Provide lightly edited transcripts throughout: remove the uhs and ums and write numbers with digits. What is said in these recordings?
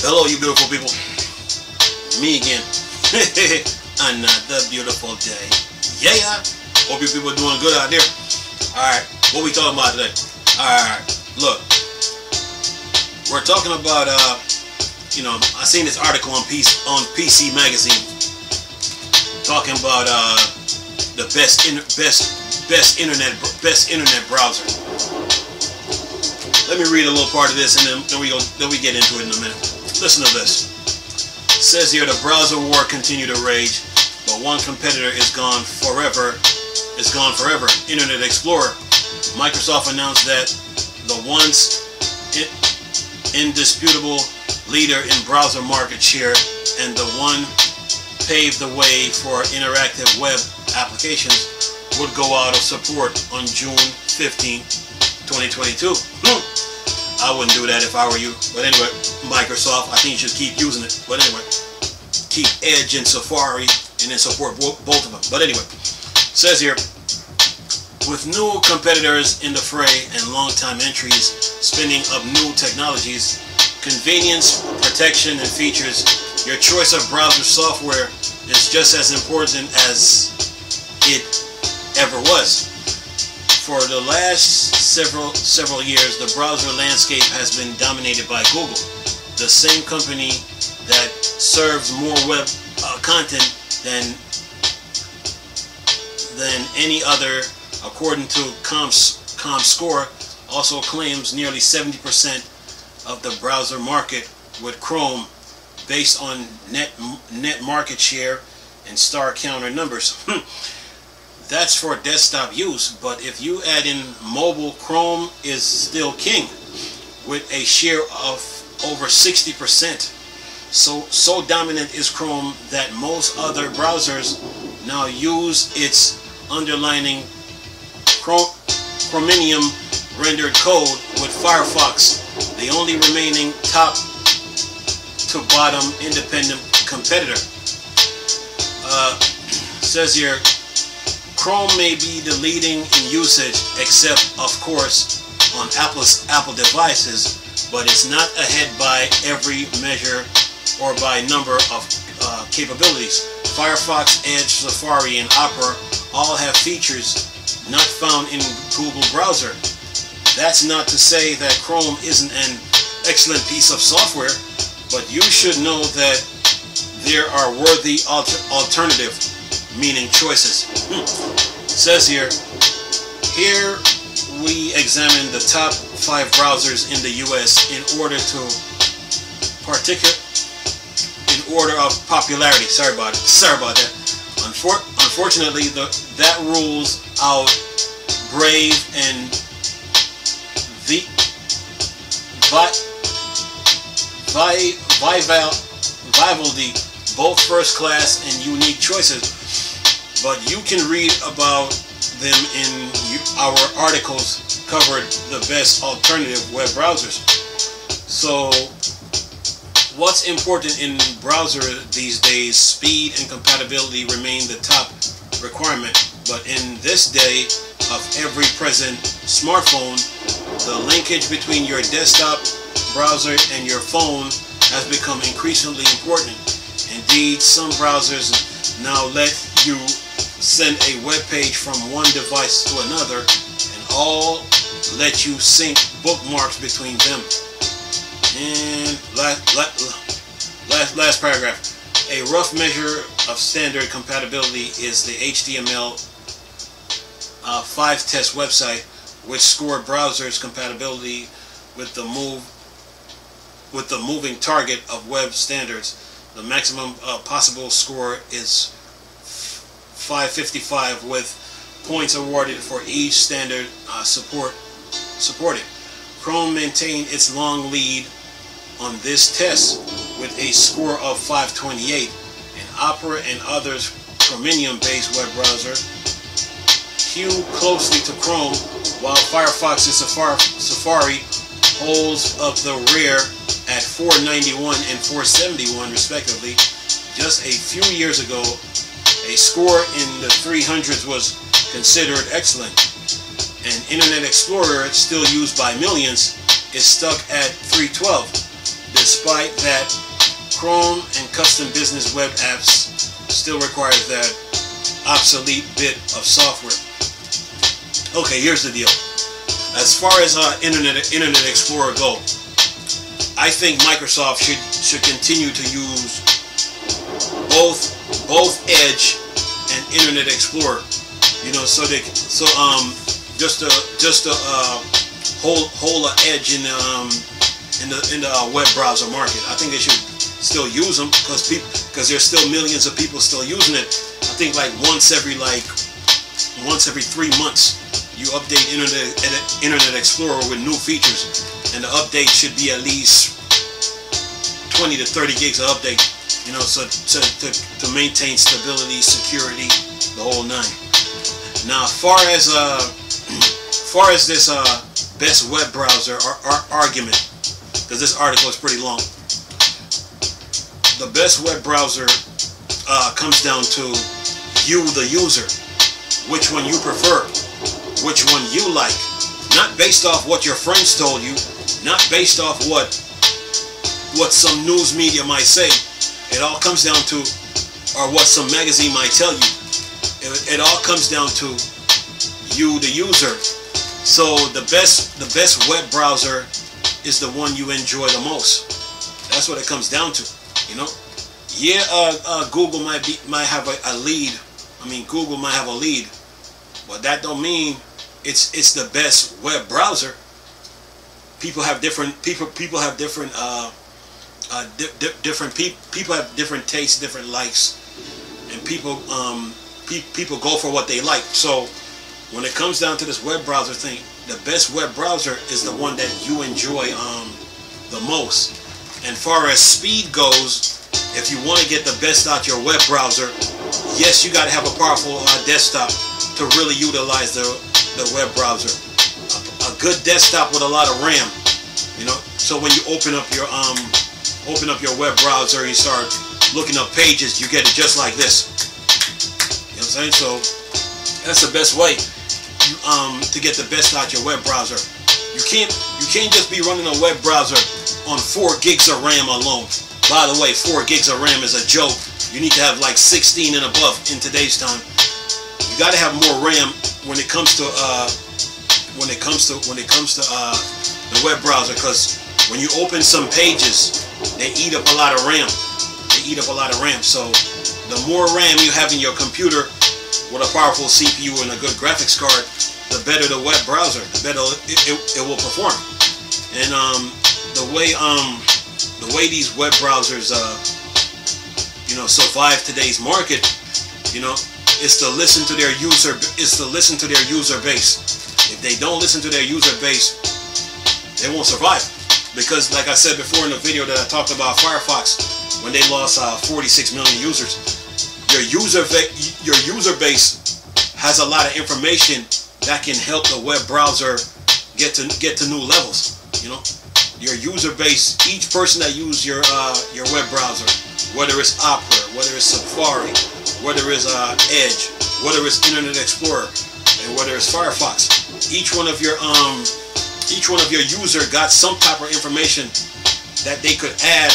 Hello, you beautiful people. Me again. Another beautiful day. Yeah. Hope you people are doing good out there. Alright, what we talking about today? Alright, look. We're talking about, I seen this article on PC Magazine talking about the best internet browser. Let me read a little part of this, and then we get into it in a minute. Listen to this. It says here, the browser war continue to rage, but one competitor is gone forever. Internet Explorer. Microsoft announced that the once indisputable leader in browser market share and the one paved the way for interactive web applications would go out of support on June 15, 2022. I wouldn't do that if I were you. But anyway, Microsoft, I think you should keep using it. But anyway, keep Edge and Safari and then support both of them. But anyway, it says here, with new competitors in the fray and long-time entries spinning up new technologies, convenience, protection, and features, your choice of browser software is just as important as it ever was. For the last several years, the browser landscape has been dominated by Google, the same company that serves more web content than any other. According to ComScore, also claims nearly 70% of the browser market, with Chrome based on net market share and star counter numbers. That's for desktop use, but if you add in mobile, Chrome is still king with a share of over 60%. So dominant is Chrome that most other browsers now use its underlining Chromium rendered code, with Firefox the only remaining top to bottom independent competitor. Says here, Chrome may be the leading in usage, except of course on Apple devices, but it's not ahead by every measure or by number of capabilities. Firefox, Edge, Safari, and Opera all have features not found in Google browser. That's not to say that Chrome isn't an excellent piece of software, but you should know that there are worthy alternative, meaning choices. Says here we examine the top 5 browsers in the US in order of popularity. Sorry about that. Unfortunately, that rules out Brave and Vivaldi, both first class and unique choices, but you can read about them in our articles covered the best alternative web browsers. So what's important in browser these days? Speed and compatibility remain the top requirement, but in this day of every present smartphone, the linkage between your desktop browser and your phone has become increasingly important. Indeed, some browsers now let you send a web page from one device to another, and all let you sync bookmarks between them. And last paragraph. A rough measure of standard compatibility is the HTML5 test website, which scored browsers' compatibility with the moving target of web standards. The maximum possible score is 555, with points awarded for each standard supported. Chrome maintained its long lead on this test with a score of 528, and Opera and others Chromium-based web browser hew closely to Chrome, while Firefox and Safari holds up the rear at 491 and 471 respectively. Just a few years ago, a score in the 300s was considered excellent, and Internet Explorer, still used by millions, is stuck at 312. despite that Chrome and custom business web apps still requires that obsolete bit of software. Okay, here's the deal. As far as Internet Explorer go, I think Microsoft should continue to use both Edge and Internet Explorer. You know, just to hold an edge in the web browser market. I think they should still use them because there's still millions of people still using it. I think like once every 3 months you update Internet Explorer with new features, and the update should be at least 20 to 30 gigs of update. You know, so to maintain stability, security, the whole nine. Now, far as this best web browser argument, because this article is pretty long. The best web browser comes down to you, the user, which one you prefer, which one you like, not based off what your friends told you, not based off what some news media might say. It all comes down to, or what some magazine might tell you. It all comes down to you, the user. So the best web browser is the one you enjoy the most. That's what it comes down to. You know, yeah, Google might have a lead. I mean, Google might have a lead, but that don't mean it's the best web browser. People have different people have different people have different tastes, different likes, and people go for what they like. So when it comes down to this web browser thing, the best web browser is the one that you enjoy the most. And far as speed goes, if you want to get the best out your web browser, yes, you got to have a powerful desktop to really utilize the web browser. A good desktop with a lot of RAM, you know. So when you open up your web browser and you start looking up pages, you get it just like this. You know what I'm saying? So that's the best way to get the best out your web browser. You can't just be running a web browser on 4 gigs of RAM alone. By the way, 4 gigs of RAM is a joke. You need to have like 16 and above in today's time. You got to have more RAM when it comes to the web browser, because when you open some pages, they eat up a lot of RAM. So the more RAM you have in your computer with a powerful CPU and a good graphics card, the better the web browser, the better it will perform. And the way these web browsers survive today's market, you know, is to listen to their user base. If they don't listen to their user base, they won't survive. Because like I said before in the video that I talked about Firefox, when they lost 46 million users, your user base has a lot of information that can help the web browser get to new levels. You know, your user base, each person that uses your web browser, whether it's Opera, whether it's Safari, whether it's Edge, whether it's Internet Explorer, and whether it's Firefox, each one of your user got some type of information that they could add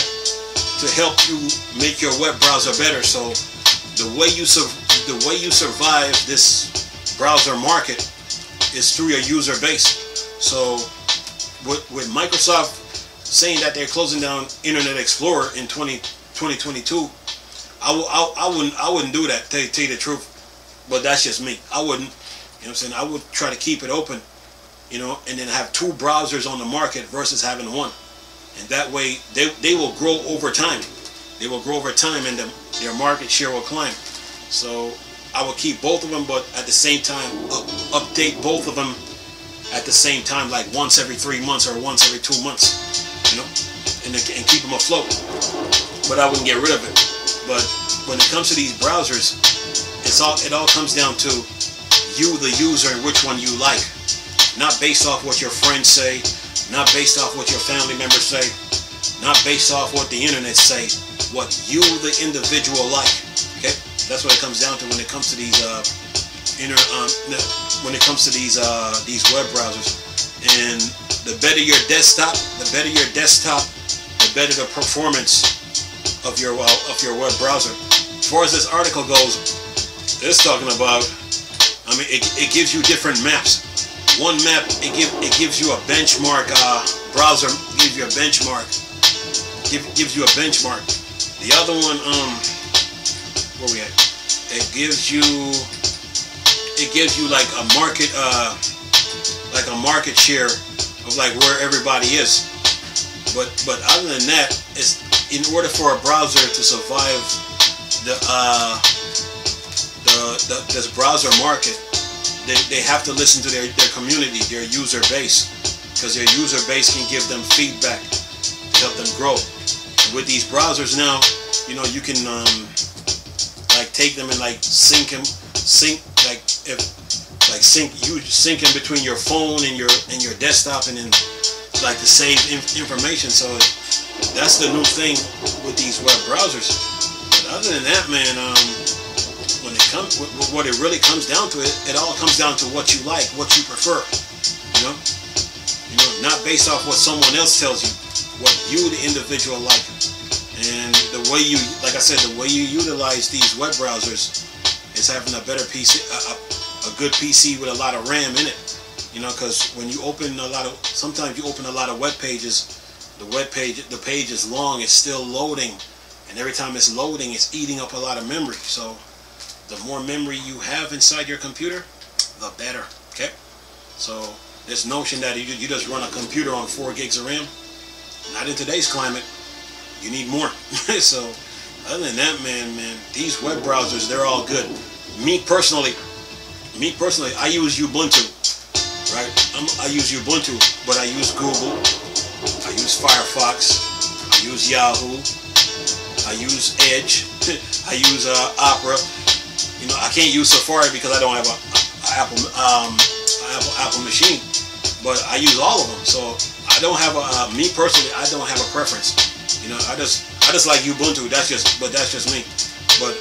to help you make your web browser better. So the way you survive this browser market is through your user base. So with Microsoft saying that they're closing down Internet Explorer in 2022, I wouldn't do that, tell you the truth. But that's just me. I wouldn't. You know what I'm saying? I would try to keep it open, you know, and then have 2 browsers on the market versus having 1. And that way they will grow over time. They will grow over time, and their market share will climb. So I will keep both of them, but at the same time update both of them at the same time, like once every 3 months or once every 2 months, you know, and keep them afloat. But I wouldn't get rid of it. But when it comes to these browsers, it all comes down to you, the user, and which one you like. Not based off what your friends say, not based off what your family members say, not based off what the internet say, what you, the individual, like. Okay, that's what it comes down to when it comes to these these web browsers. And the better your desktop, the better the performance of your web browser. As far as this article goes, it's talking about, I mean, it gives you different maps. One map, it gives you a benchmark, browser gives you a benchmark, gives you a benchmark. The other one, where we at? It gives you like a market share of like where everybody is. But other than that, it's in order for a browser to survive this browser market, they have to listen to their community, their user base, because their user base can give them feedback to help them grow. With these browsers now, you know, you can like take them and like sync in between your phone and your desktop, and then like to save information. So that's the new thing with these web browsers. But other than that, man, when it comes, what it really comes down to, it all comes down to what you like, what you prefer. You know, not based off what someone else tells you, what you, the individual, like. And the way you, like I said, the way you utilize these web browsers is having a better PC, a good PC with a lot of RAM in it. You know, because when you open sometimes you open a lot of web pages, the page is long, it's still loading, and every time it's loading, it's eating up a lot of memory. So the more memory you have inside your computer, the better. Okay, so this notion that you just run a computer on 4 gigs of RAM, not in today's climate. You need more. So other than that, man, these web browsers, they're all good. Me personally, I use Ubuntu, right? I use Ubuntu, but I use Google, I use Firefox, I use Yahoo, I use Edge, I use Opera. You know, I can't use Safari because I don't have an Apple machine, but I use all of them. So I don't have me personally, I don't have a preference. You know, I just like Ubuntu. That's just me. But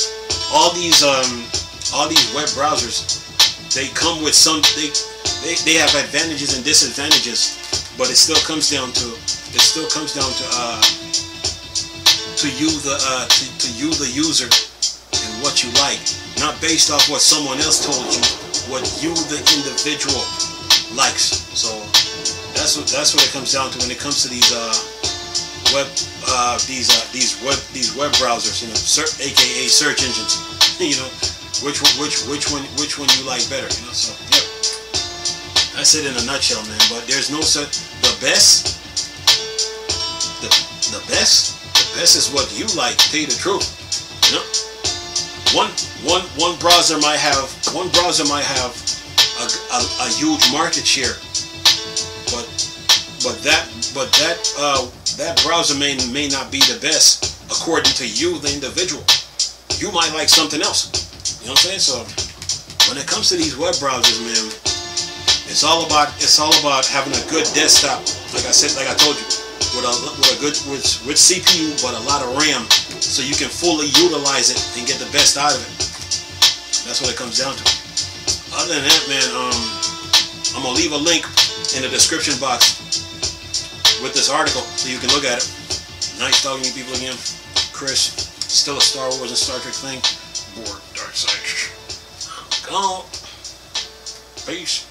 all these web browsers, they come with some, they have advantages and disadvantages, but it still comes down to you the user and what you like, not based off what someone else told you, what you the individual likes. So that's what it comes down to when it comes to these web browsers, you know, aka search engines. You know, which one you like better, you know. So yeah, that's it in a nutshell, man. But there's no such the best is what you like, to tell you the truth. You know, one browser might have a huge market share, but that browser may not be the best according to you, the individual. You might like something else. You know what I'm saying? So when it comes to these web browsers, man, it's all about having a good desktop. Like I told you, with CPU but a lot of RAM, so you can fully utilize it and get the best out of it. That's what it comes down to. Other than that, man, I'm gonna leave a link in the description box with this article so you can look at it. Nice talking to you people again. Chris, still a Star Wars and Star Trek thing. Bored, dark side. I'm gone. Peace.